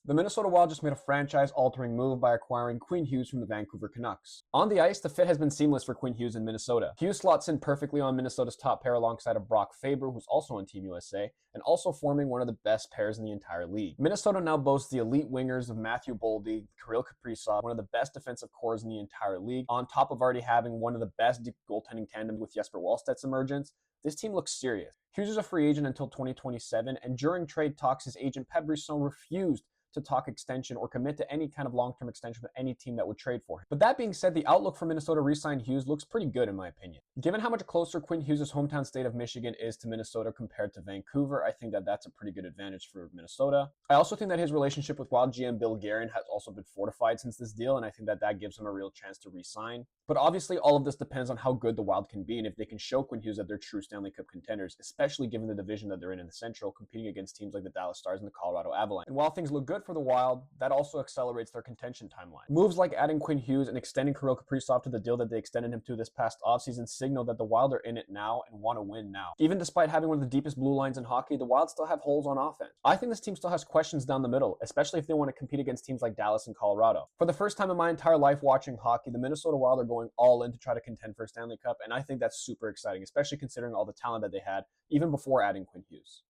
The Minnesota Wild just made a franchise-altering move by acquiring Quinn Hughes from the Vancouver Canucks. On the ice, the fit has been seamless for Quinn Hughes in Minnesota. Hughes slots in perfectly on Minnesota's top pair alongside of Brock Faber, who's also on Team USA, and also forming one of the best pairs in the entire league. Minnesota now boasts the elite wingers of Matthew Boldy, Kirill Kaprizov, one of the best defensive cores in the entire league, on top of already having one of the best deep goaltending tandems with Jesper Wallstedt's emergence. This team looks serious. Hughes is a free agent until 2027, and during trade talks, his agent Pep Brisson refused to talk extension or commit to any kind of long-term extension with any team that would trade for him. But that being said, the outlook for Minnesota re-sign Hughes looks pretty good in my opinion. Given how much closer Quinn Hughes' hometown state of Michigan is to Minnesota compared to Vancouver, I think that that's a pretty good advantage for Minnesota. I also think that his relationship with Wild GM Bill Guerin has also been fortified since this deal, and I think that that gives him a real chance to re-sign. But obviously, all of this depends on how good the Wild can be and if they can show Quinn Hughes that they're true Stanley Cup contenders, especially given the division that they're in the Central, competing against teams like the Dallas Stars and the Colorado Avalanche. And while things look good for the Wild, that also accelerates their contention timeline. Moves like adding Quinn Hughes and extending Kirill Kaprizov to the deal that they extended him to this past offseason signal that the Wild are in it now and want to win now. Even despite having one of the deepest blue lines in hockey, the Wild still have holes on offense. I think this team still has questions down the middle, especially if they want to compete against teams like Dallas and Colorado. For the first time in my entire life watching hockey, the Minnesota Wild are going all in to try to contend for a Stanley Cup, and I think that's super exciting, especially considering all the talent that they had even before adding Quinn Hughes.